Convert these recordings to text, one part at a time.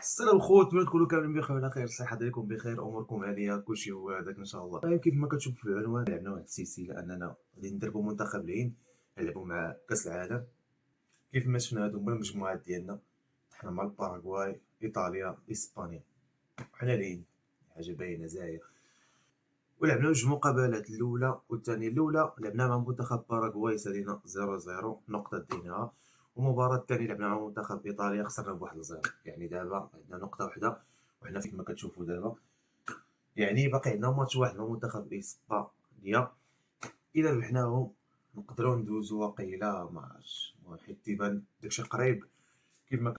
السلام خوت، نتمنى تكونوا كاملين بخير على خير. الصحة ديالكم بخير، اموركم هاديه، كلشي هو هذاك ان شاء الله. كيف ما كتشوف في العنوان، لعبنا واحد السلسله اننا غادي ندربوا منتخب العين نلعبوا مع كاس العالم. كيف ما شفنا هادو هما المجموعات ديالنا، حنا مع الباراغواي، ايطاليا، اسبانيا، وحنا العين، حاجه باينه زاهيه. ولعبنا جوج مقابلات، الاولى والثانيه. الاولى لعبنا مع منتخب باراغواي، سالينا 0-0 نقطه ديناها. والمباراة الثانية لعبنا مع منتخب إيطاليا، خسرنا بواحد الزيرو. يعني دابا عندنا نقطة وحدة، وحنا كيف ما كتشوفوا دابا يعني باقي عندنا ماتش واحد مع منتخب إسبانيا. إلا ربحناهم نقدروا ندوزو واقيلا، ما عرفتش، حيت تيبان داكشي قريب. كيف ما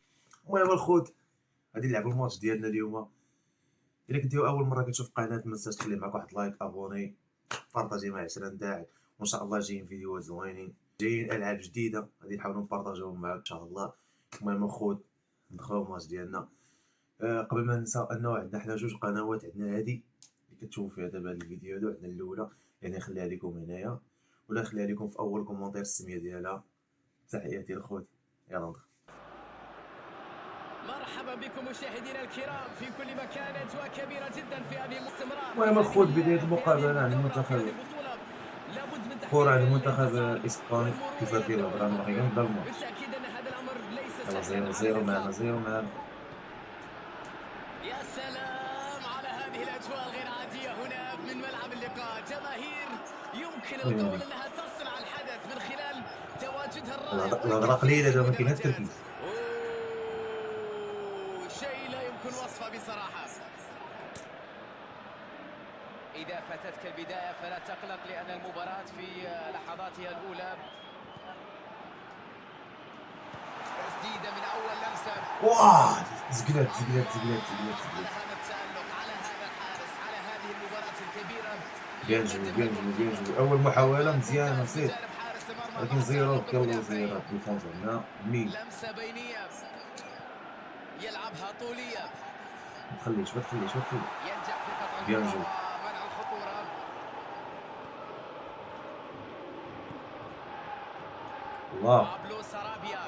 المهم الخوت، غادي نلعبوا الماتش ديالنا اليوم. إلا كنتي أول مرة كتشوف القناة، متنساش تخلي معاك واحد لايك، أبوني، بارطاجي مع 10 داعي. وإن شاء الله جايين فيديوهات زوينين، جايين ألعاب جديدة غادي نحاولوا نبارطاجيوهم معاك إن شاء الله. المهم الخوت، ندخلوا الماتش ديالنا. قبل ما ننسى انه عندنا حنا جوج قنوات، عندنا هادي اللي كتشوفوا فيها دابا هاد الفيديو هادو، عندنا الاولى يعني نخليها لكم هنايا، ولا نخليها لكم في اول كومونتير السميه ديالها. تحياتي الخوت، يلا ندخل. مرحبا بكم مشاهدينا الكرام في كل مكان، اجواء كبيره جدا في هذه الاستمرار. المهم الخوت، بدايه المقابله عند المنتخب، لابد من كره تحقيق عند المنتخب الانتصار الاسباني. والمرور كيف الى كيلعب الدور راه باقي كنبدا المقبل. الماتش. بالتاكيد ان هذا الامر ليس يلا سهلا 0 على 0 معنا، الاطلاق. 0 معنا. يا سلام على هذه الاجواء الغير عاديه هنا من ملعب اللقاء. جماهير يمكن القول ويلي انها تصنع الحدث من خلال تواجدها الرائع الهضره والكثير قليله من دابا، ما كاين غير المدرجات. التركيز. شيء لا يمكن وصفه بصراحه. إذا فاتتك البداية فلا تقلق، لأن المباراة في لحظاتها الأولى. تسديدة من أول لمسة. واه، زقلات زقلات الله زقلات زقلات على زقلات. هذا التألق، على هذا الحارس، على هذه المباراة الكبيرة. بيان جو يقدم بيان لكم جو بيان كل جو، اول محاوله إنقاذ مزيانه ممتاز من نصيب، جانب حارس المرمى ولكن مع زيرو تألق كيلو المدافعين. زيرو ديفونسور هنا مين. لمسة بينية يلعبها طولية، ما تخليش ما تخليش ما تخليش. ينجح في قطع بيان الكرة جو. ومنع الخطورة. الله، بابلو سارابيا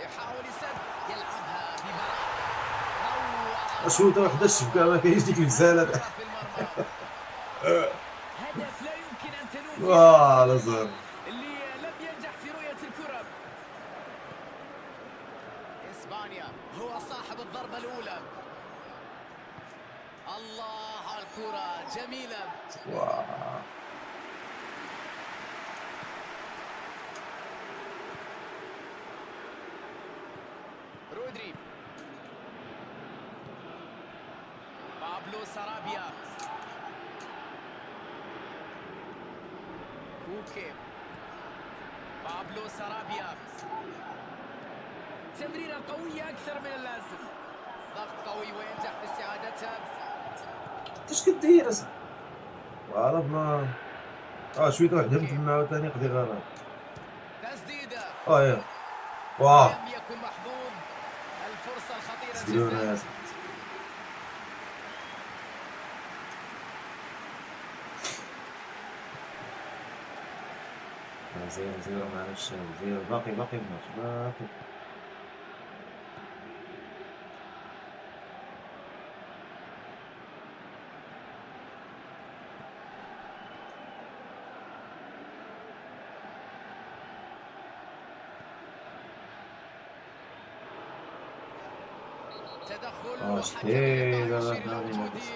يحاول يسد، يلعبها ببراعة. شوطه وحده الشبكه، ما كاينش ديك البساله. الكرة في المرمى. هدف لا يمكن أن تلوم في حارس واه على المرمى زهر. اللي لم ينجح في رؤية الكرة. إسبانيا هو صاحب الضربة الأولى. الله على الكرة، جميلة. واه، رودري، بابلو سارابيا، كوكي، بابلو سارابيا. تمريرة قوية أكثر من اللازم، ضغط قوي وينجح في استعادتها. اش كدير اصاحبي؟ فوالا بلا شويته وحده من كوكي، تما عاوتاني يقضي غلط. تسديدة، يا واه، لم يكن محظوظ. الفرصة الخطيرة زقلونا جدا. يا صاحبي. 0-0 معنا الشاوي، زيرو باقي الماتش باقي. تدخل وحكم اللقاء شديد يشير إلى هذا وجود الماتش.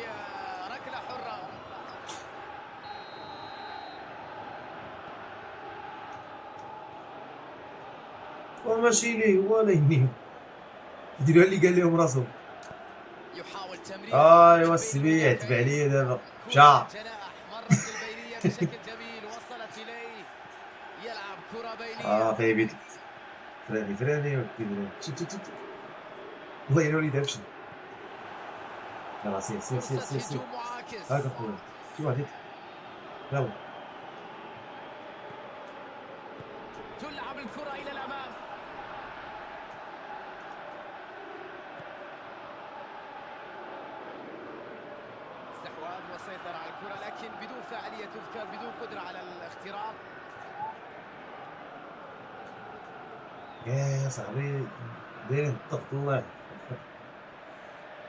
ركلة حرة. وماشي ليه ولا ينيهم، يديروها اللي قال لهم راسهم. يحاول تمريرها من ايوا بين السبيع تبع المدافعين. ليا دابا كرة مشى. جناح مرت في البينية بشكل جميل، وصلت إليه. يلعب كرة بينية. خايبين. فراني فراني ولدي فراني، شت شت شت. الله يلا وليدها مشي. يلا سير سير سير فرصة سير سير. هجوم معاكس. هاك اخويا، شي واحد يطلع. يلا تلعب الكرة إلى الأمام. استحواذ وسيطرة على الكرة، لكن بدون فاعلية تذكر، بدون قدرة على الاختراق. يا صاحبي، دايرين الضغط الله يحفظك.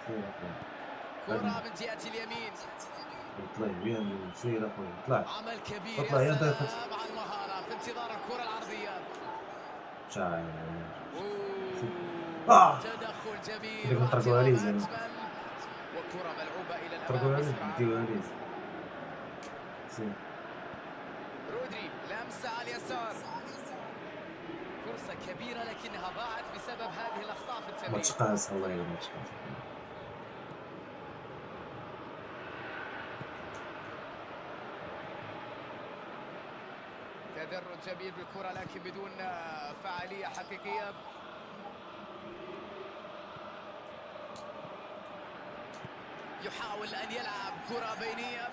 سير اخويا. كرة غادي من جهة اليمين. طلع بيان سير اخويا طلع. عمل كبير، يا اطلع يا انت سلام على المهارة في انتظار الكرة العرضية. شاعر. أوه، اه تدخل جميل كيفاش نطرقوها واعتراض ليه زعما أجمل. وكرة ملعوبة إلى الأمام نطرقوها ليه بسرعة. نديوها ليه سير. رودري لمسة على اليسار. فرصة كبيرة لكنها ضاعت بسبب هذه الأخطاء في ماتش التمرير. قاس الله يلا ماتش قاس. تدرج جميل بالكرة لكن بدون فعالية حقيقية. يحاول أن يلعب كرة بينية،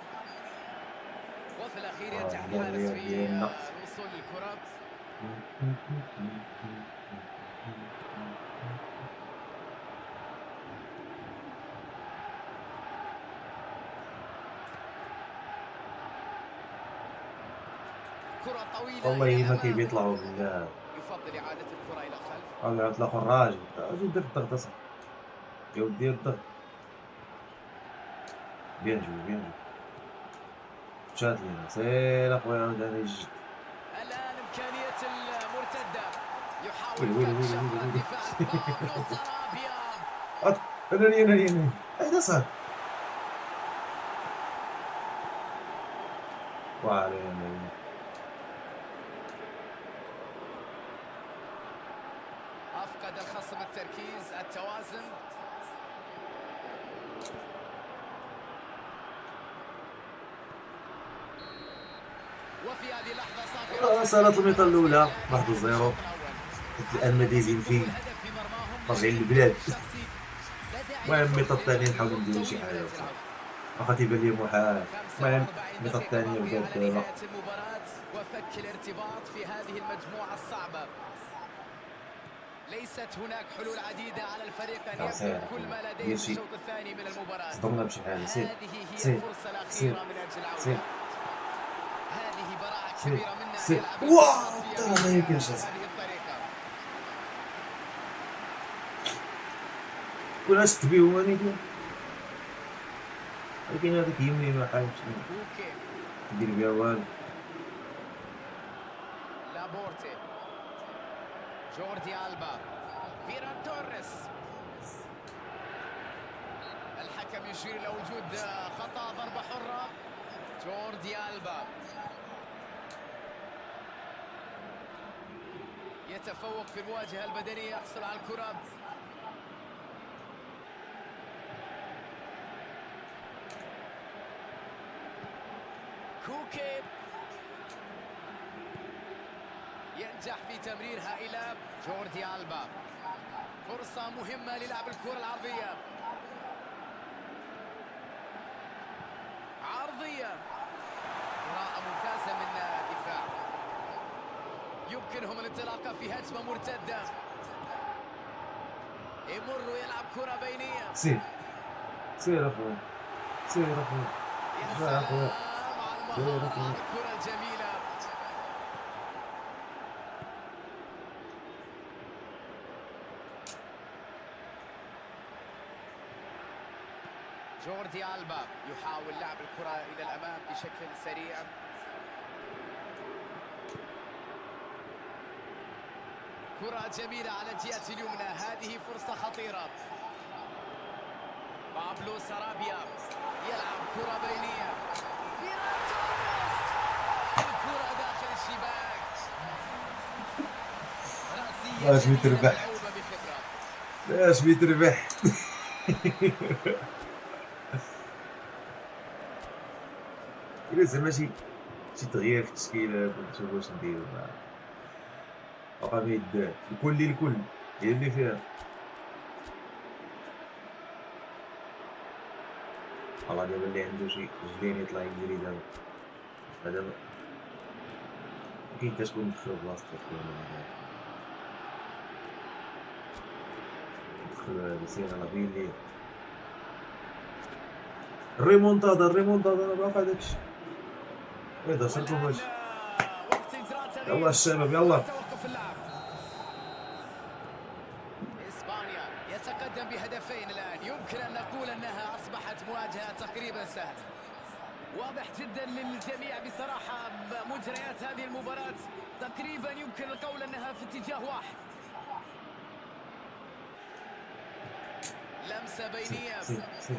وفي الأخير ينجح الحارس الرياض في ديالنا. الوصول للكرة. كرة طويلة إلى والله ما الأمام. كيبيطلعوا بالله. يفضل إعادة الكرة إلى الخلف. هذا عاد الاخر راجل اجي دير الضغط اصاحبي يا ودي الضغط. بيان جو بيان جو مشات لينا سير اخويا عاوداني جد. الآن إمكانية المرتدة. يحاول ويلي ويلي فك ويلي شفرة ويلي ويلي الدفاع. بابلو سارابيا. اناني هيدا صار وعلينا. أفقد الخصم التركيز، التوازن. وفي هذه اللحظة صافرة صارت تهديد الميطة بالنسبة الاولى للاعبين في 1-0. الشوط الأول. الان مديزين أول فيه هدف في مرماهم راجعين لكن للبلاد. بشكل شخصي لا داعي المهم للخوف الميطة الثانية لأنهم نحاولوا يوم نديرو شي طويل من حاجة أجل اخرى العودة. واخا تيبان لي محال. المهم 45 الميطة دقيقة الثانية باقية بدات على دابا. نهاية المباراة وفك الارتباط في هذه المجموعة الصعبة. ليست هناك حلول عديدة على الفريق أن سير يبذل كل اخويا ما لديه دير في شي الشوط الثاني من المباراة. صدمنا بشي حاجة. سير هذه هي سير الفرصة سير الأخيرة من أجل العودة. سير هذه براعة سير كبيرة منه أن سير يلعب الكرة واو راسية ترى ما يمكنش بهذه الطريقة. كون شفت بيه هو نيدو ولكن هذاك يمني ما حاولش كوكي. يدير بها والو. لابورتي. جوردي ألبا. فيران توريس. الحكم يشير إلى وجود خطأ، ضربة حرة. جوردي ألبا يتفوق في المواجهة البدنية، يحصل على الكرة. كوكي ينجح في تمريرها إلى جوردي ألبا. فرصة مهمة للعب الكرة العرضية. عرضية، قراءة ممتازة من الدفاع. يمكنهم الانطلاقة في هجمة مرتدة. يمر ويلعب كرة بينية. سير سير اخويا سير اخويا يا شجاع اخويا سلام على سير المهارة، اخويا. على الكرة الجميلة. جوردي ألبا يحاول لعب الكرة إلى الأمام بشكل سريع. كرة جميلة على الجهة اليمنى، هذه فرصة خطيرة. بابلو سارابيا يلعب كرة بينية. فيران توريس، الكرة داخل الشباك. باش رأسية جميلة بيتربح ملعوبة بخبرة. باش بيتربح إلا زعما شي تغيير في التشكيلة نشوف واش نديرو باقا ما يدار الكل هي اللي فيها. والله دابا اللي عنده شي رجلين يطلع يجري دابا هذا مكاين حتى شكون ندخلو بلاصتو خويا. ندخلو هذا سير راه باين ليه الريمونتادا راه باقا داكشي. ويدا شركو والآن باش وقت إجراء يلا تغيير الشباب يلا توقف اللعب. الهدفين الآن، يمكن أن نقول أنها أصبحت مواجهة تقريبا سهلة. واضح جدا للجميع بصراحة مجريات هذه المباراة تقريبا يمكن القول أنها في اتجاه واحد. لمسة بينية،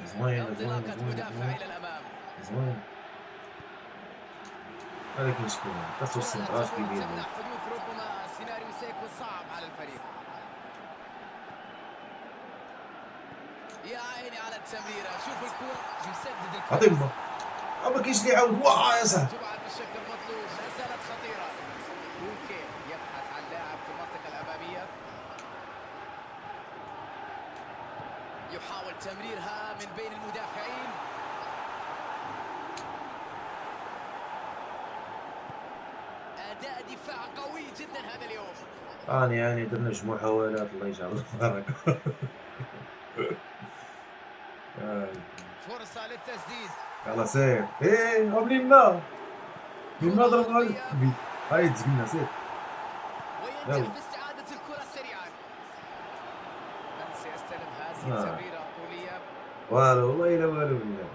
زوينة انطلاقة مدافع إلى الأمام. زوينة، ولكن شكون كسر السنتر اش كيدير تمنع حدوث ربما سيناريو سيكون صعب على الفريق. يا عيني على التمريرة، شوف الكرة يسدد الكرة. عطيمة ما كاينش اللي يعاود. واه يا صاحبي تبعد بالشكل المطلوب، لا زالت خطيرة. كوكي يبحث عن لاعب في المنطقة الأمامية، يحاول تمريرها من بين المدافعين. أداء دفاع قوي جدا هذا اليوم. يعني درنا جوج محاولات الله يجعل البركة. فرصة للتسديد. يلا سير منين ما ضرب بي هاي تزقنا سير. وينجح في استعادة الكرة سريعا. من سيستلم هذه التمريرة الطولية؟ والله إلا والو بالله.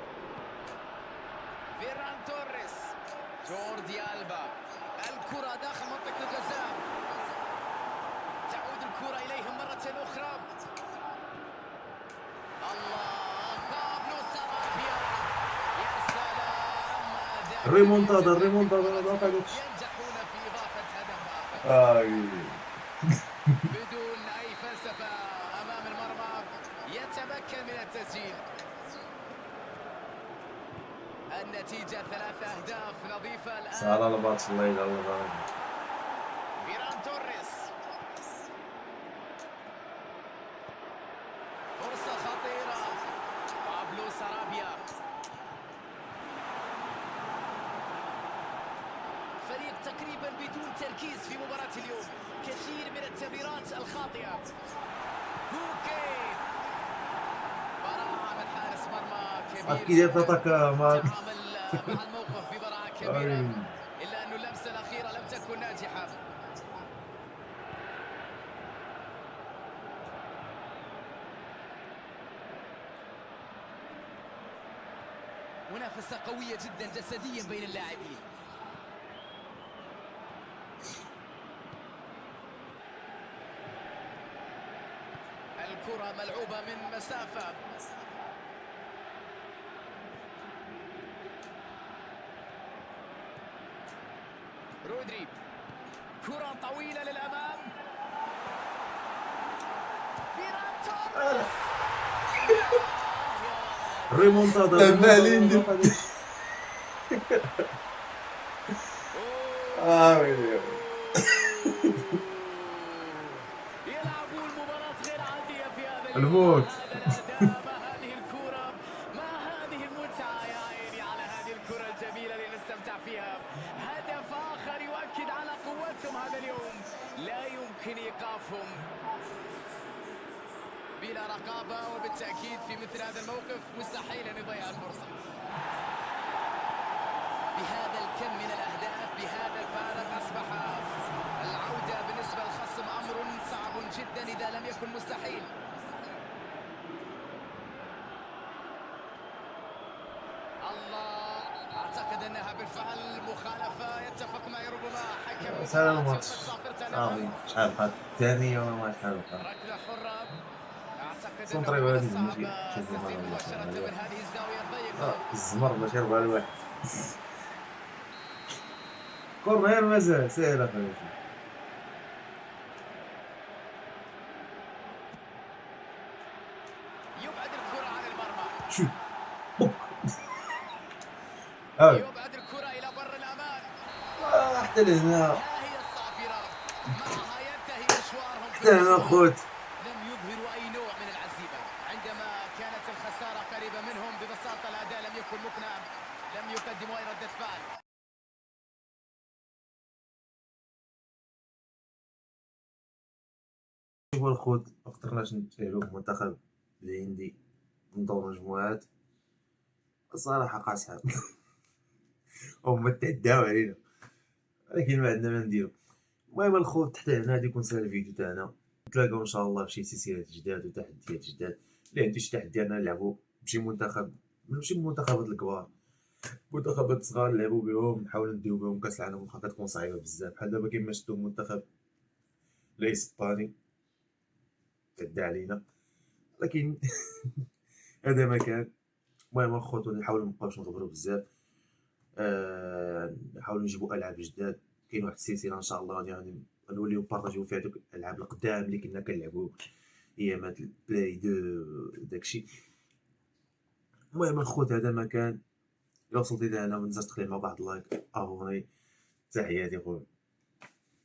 فيران توريس، جوردي ألبا، الكرة داخل منطقة الجزاء. تعود الكرة إليهم مرة أخرى. الله، بابلو سارابيا، يا سلام. الريمونتادا ينجحون في إضافة هدف آخر بدون أي فلسفة أمام المرمى، يتمكن من التسجيل. النتيجة 3 أهداف نظيفة الآن. سهل على باتش الله يجعل البركة. فيران توريس، فرصة خطيرة. بابلو سارابيا، فريق تقريبا بدون تركيز في مباراة اليوم، كثير من التمريرات الخاطئة. كوكي، براعة من حارس مرمى كبير، تعامل مع الموقف ببراعة كبيرة، إلا أن اللمسة الأخيرة لم تكن ناجحة. منافسة قوية جدا جسديا بين اللاعبين. الكرة ملعوبة من مسافة. رودري، كرة طويلة للأمام. فيران توريس، الريمونتادا يلعبون مباراة غير عادية في هذا اليوم. الموت. هذا الأداء، ما هذه الكرة، ما هذه المتعة. يا عيني على هذه الكرة الجميلة اللي نستمتع فيها. هدف آخر يؤكد على قوتهم هذا اليوم، لا يمكن إيقافهم بلا رقابة، وبالتأكيد في مثل هذا الموقف مستحيل أن يضيع الفرصة. بهذا الكم من الأهداف، بهذا الفارق، أصبح العودة بالنسبة للخصم أمر صعب جدا إذا لم يكن مستحيل. الله، أعتقد أنها بالفعل مخالفة. يتفق معي ربما حكم سلام المباراة ماتش صافرة. صافي شحال بقات الثانية ولا ما شحال بقات ركلة حرة، أعتقد أنه سونطري من هذه الصعب المشكل شوفوا التسديد هذا مباشرة من هذه الزاوية الضيقة. الزمر باش يربع الواحد. كورنير مازال ساهل اخويا. يبعد الكرة عن المرمى، شوف يبعد الكرة إلى بر الأمان. حتى لهنا ها هي الصافرة، معها ينتهي مشوارهم في حتى لهنا البطولة. خوت. لم يظهروا أي نوع من العزيمة عندما كانت الخسارة قريبة منهم. ببساطة الأداء لم يكن مقنع، لم يقدموا أي ردة فعل. شوفوا الخوت ما قدرناش نتأهلوا المنتخب الهندي من دور مجموعات الصراحة قاصحة. هما تعداو علينا ولكن ما عندنا ما نديرو. المهم الخوت حتى هنا غادي يكون ساهل الفيديو تاعنا، نتلاقاو ان شاء الله في شي سلسلة جداد وتحديات جداد. اللي عندي شي تحدي اننا نلعبوا بشي منتخب، ماشي من المنتخبات الكبار، منتخبات صغار نلعبوا بهم، نحاولوا نديو بهم كاس العالم، واخا كتكون صعيبه بزاف بحال دابا كيما شفتوا منتخب الاسباني تعدى علينا، ولكن هذا ما كان. المهم الخوت نحاولوا مابقاوش نغبروا بزاف، نحاولوا نجيبوا العاب جداد. كاين واحد السلسله ان شاء الله غادي نوليو نبارطاجيو فيها دوك الالعاب القدام اللي كنا كنلعبوا ايامات البلاي 2 داكشي. المهم الخوت هذا ما كان. الا وصلتي لهنا ما تنساش تخلي مع واحد اللايك، ابوني. تحياتي خويا.